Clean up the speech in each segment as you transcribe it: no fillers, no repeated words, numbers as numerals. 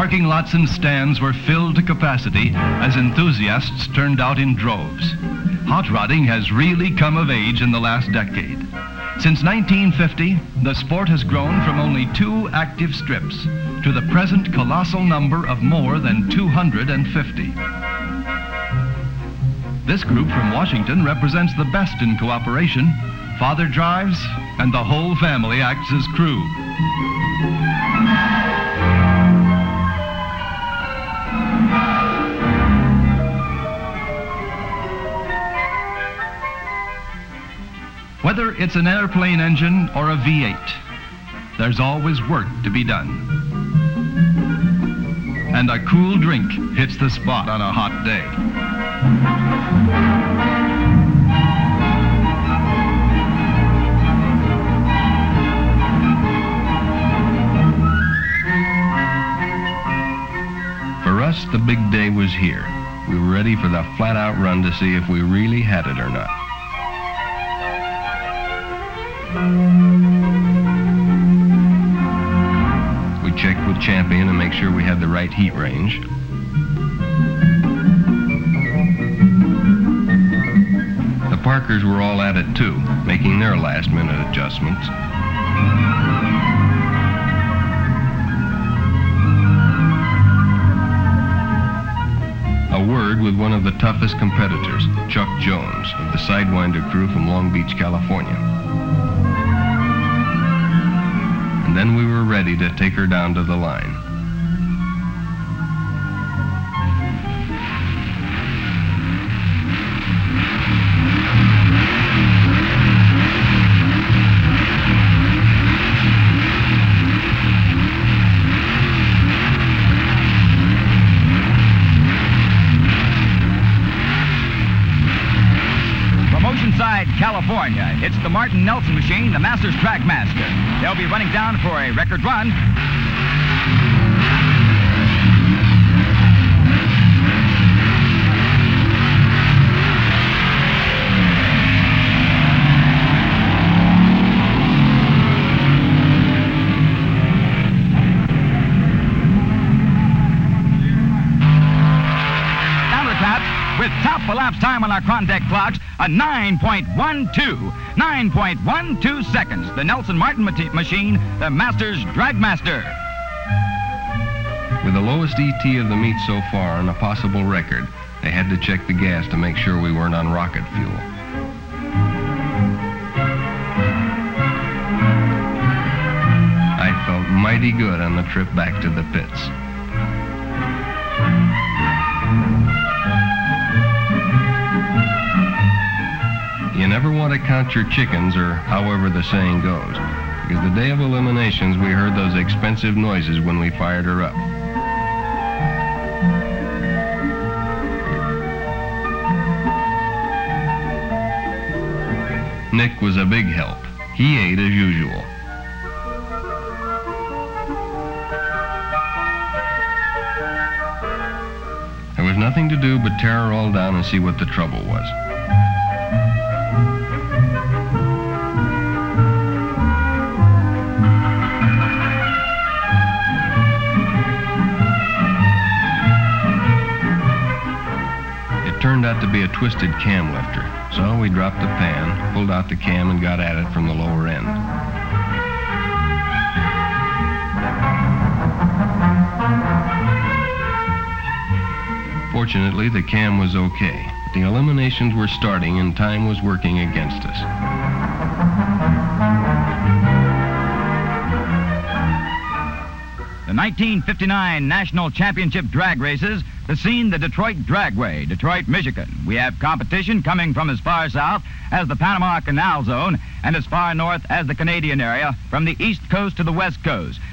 parking lots and stands were filled to capacity as enthusiasts turned out in droves. Hot rodding has really come of age in the last decade. Since 1950, the sport has grown from only 2 active strips to the present colossal number of more than 250. This group from Washington represents the best in cooperation. Father drives, and the whole family acts as crew. Whether it's an airplane engine or a V8, there's always work to be done. And a cool drink hits the spot on a hot day. For us, the big day was here. We were ready for the flat-out run to see if we really had it or not. We checked with Champion to make sure we had the right heat range. The Parkers were all at it too, making their last-minute adjustments. A word with one of the toughest competitors, Chuck Jones, of the Sidewinder crew from Long Beach, California. And then we were ready to take her down to the line. Oceanside, California. It's the Martin Nelson machine, the Masters Dragmaster. They'll be running down for a record run. With top elapsed time on our Crondeck clocks, a 9.12 seconds. The Nelson Martin machine, the Masters Dragmaster. With the lowest ET of the meet so far and a possible record, they had to check the gas to make sure we weren't on rocket fuel. I felt mighty good on the trip back to the pits. You never want to count your chickens, or however the saying goes, because the day of eliminations we heard those expensive noises when we fired her up. Nick was a big help. He ate as usual. There was nothing to do but tear her all down and see what the trouble was. Turned out to be a twisted cam lifter, so we dropped the pan, pulled out the cam, and got at it from the lower end. Fortunately, the cam was okay. The eliminations were starting and time was working against us. The 1959 National Championship drag races, the scene, the Detroit Dragway, Detroit, Michigan. We have competition coming from as far south as the Panama Canal Zone and as far north as the Canadian area, from the East Coast to the West Coast. 2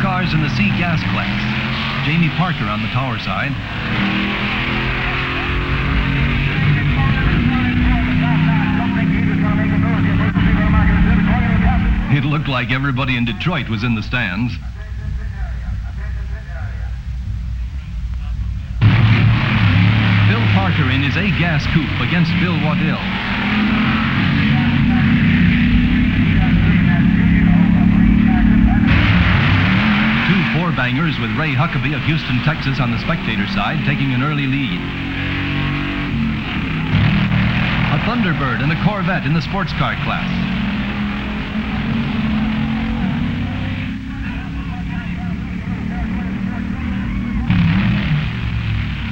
cars in the C gas class. Jamie Parker on the tower side. It looked like everybody in Detroit was in the stands. Bill Parker in his A-gas coupe against Bill Waddell. 2 4-bangers with Ray Huckabee of Houston, Texas on the spectator side, taking an early lead. A Thunderbird and a Corvette in the sports car class.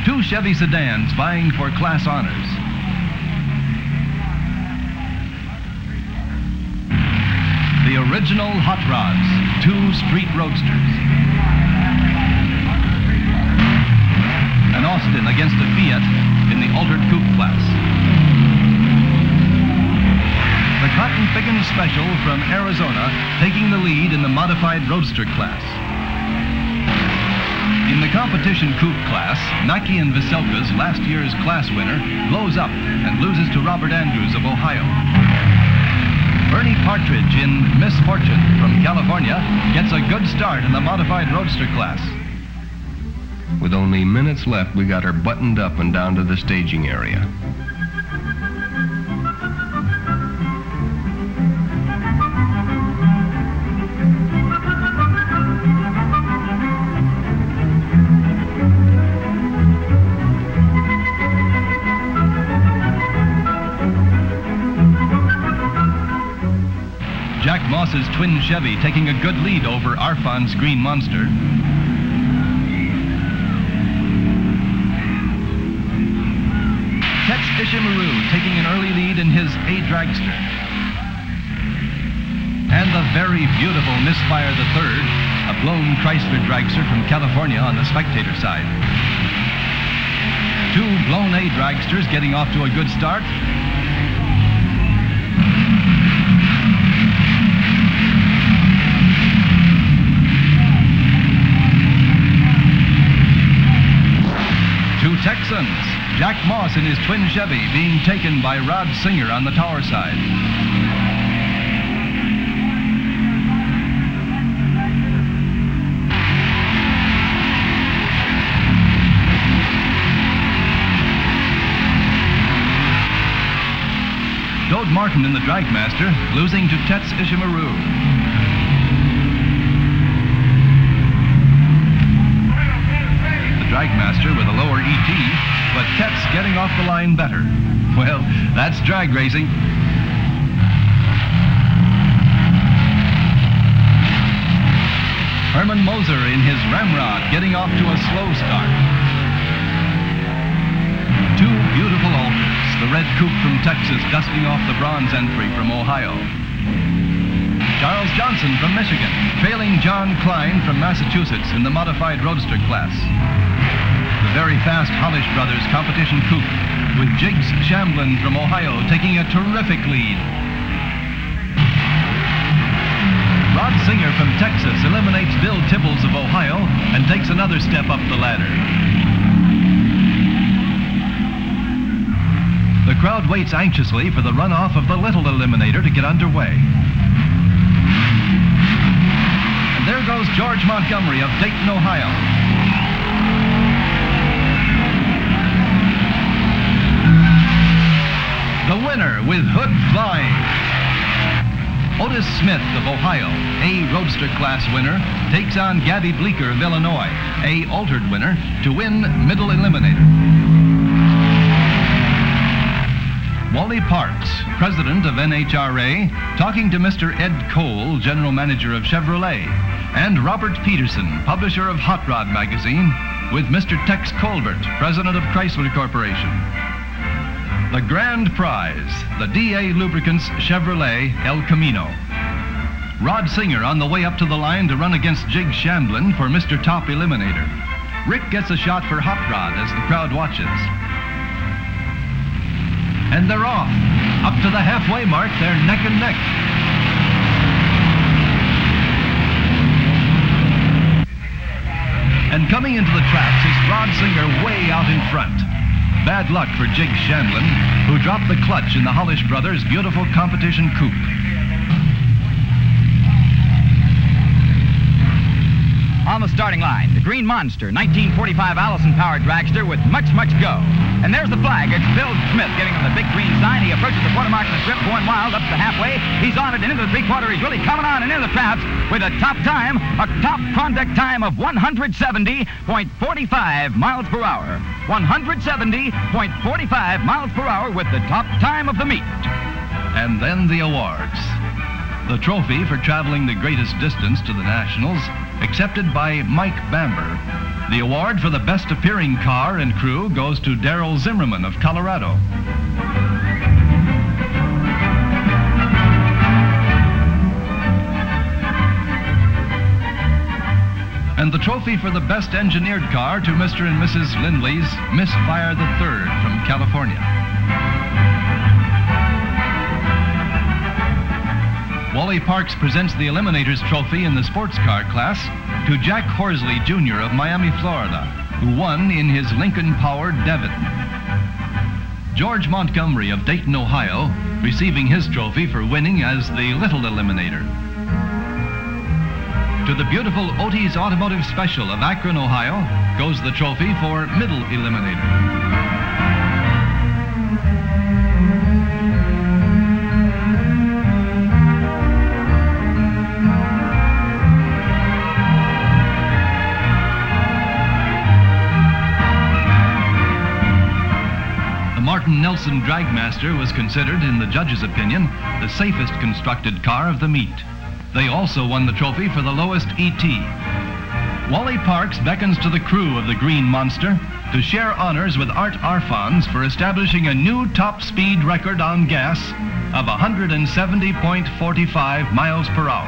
Two Chevy sedans vying for class honors. The original Hot Rods, two street roadsters. An Austin against a Fiat in the altered coupe class. The Cotton Pickens Special from Arizona taking the lead in the modified roadster class. In the competition coupe class, Mackey and Veselka's last year's class winner blows up and loses to Robert Andrews of Ohio. Bernie Partridge in Misfortune from California gets a good start in the modified roadster class. With only minutes left, we got her buttoned up and down to the staging area. Jack Moss's twin Chevy taking a good lead over Arfon's Green Monster. Tex Ishimaru taking an early lead in his A dragster. And the very beautiful Misfire III, a blown Chrysler dragster from California on the spectator side. Two blown A dragsters getting off to a good start. Two Texans, Jack Moss in his twin Chevy being taken by Rod Singer on the tower side. Dode Martin in the Dragmaster, losing to Tex Ishimaru. Dragmaster with a lower ET, but Tex getting off the line better. Well, that's drag racing. Herman Moser in his Ramrod getting off to a slow start. Two beautiful alters, the red coupe from Texas dusting off the bronze entry from Ohio. Charles Johnson from Michigan, trailing John Klein from Massachusetts in the modified roadster class. The very fast Hollish Brothers competition coupe with Jiggs Shamblin from Ohio taking a terrific lead. Rod Singer from Texas eliminates Bill Tibbles of Ohio and takes another step up the ladder. The crowd waits anxiously for the runoff of the little eliminator to get underway. And there goes George Montgomery of Dayton, Ohio. The winner with hood flying. Otis Smith of Ohio, A roadster class winner, takes on Gabby Bleeker of Illinois, A altered winner, to win middle eliminator. Wally Parks, president of NHRA, talking to Mr. Ed Cole, general manager of Chevrolet, and Robert Peterson, publisher of Hot Rod magazine, with Mr. Tex Colbert, president of Chrysler Corporation. The grand prize, the DA Lubricants Chevrolet El Camino. Rod Singer on the way up to the line to run against Jig Shamblin for Mr. Top Eliminator. Rick gets a shot for Hot Rod as the crowd watches. And they're off. Up to the halfway mark, they're neck and neck. And coming into the traps is Rod Singer way out in front. Bad luck for Jig Shamblin, who dropped the clutch in the Hollish Brothers' beautiful competition coupe. On the starting line, the Green Monster, 1945 Allison-powered dragster with much, much go. And there's the flag. It's Bill Smith giving him the big green sign. He approaches the quarter mark in the strip, going wild up to halfway. He's on it and into the three-quarter. He's really coming on and into the traps with a top time, a top contact time of 170.45 miles per hour. 170.45 miles per hour with the top time of the meet. And then the awards. The trophy for traveling the greatest distance to the Nationals, accepted by Mike Bamber. The award for the best appearing car and crew goes to Darrell Zimmerman of Colorado. And the trophy for the best engineered car to Mr. and Mrs. Lindley's Misfire III from California. Wally Parks presents the Eliminators Trophy in the sports car class to Jack Horsley, Jr. of Miami, Florida, who won in his Lincoln-powered Devon. George Montgomery of Dayton, Ohio, receiving his trophy for winning as the Little Eliminator. To the beautiful Otis Automotive Special of Akron, Ohio, goes the trophy for Middle Eliminator. Martin Nelson Dragmaster was considered, in the judges' opinion, the safest constructed car of the meet. They also won the trophy for the lowest ET. Wally Parks beckons to the crew of the Green Monster to share honors with Art Arfons for establishing a new top speed record on gas of 170.45 miles per hour.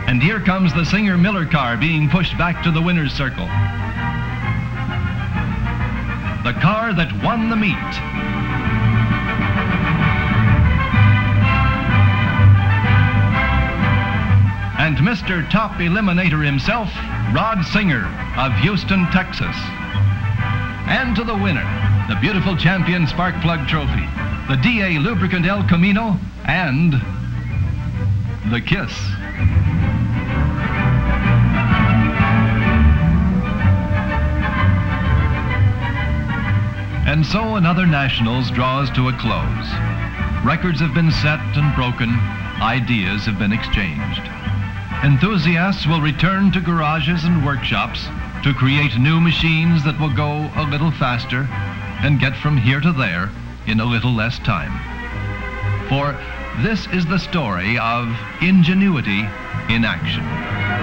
And here comes the Singer Miller car being pushed back to the winner's circle. The car that won the meet. And Mr. Top Eliminator himself, Rod Singer of Houston, Texas. And to the winner, the beautiful Champion Spark Plug Trophy, the DA Lubricant El Camino, and the Kiss. And so another Nationals draws to a close. Records have been set and broken. Ideas have been exchanged. Enthusiasts will return to garages and workshops to create new machines that will go a little faster and get from here to there in a little less time. For this is the story of ingenuity in action.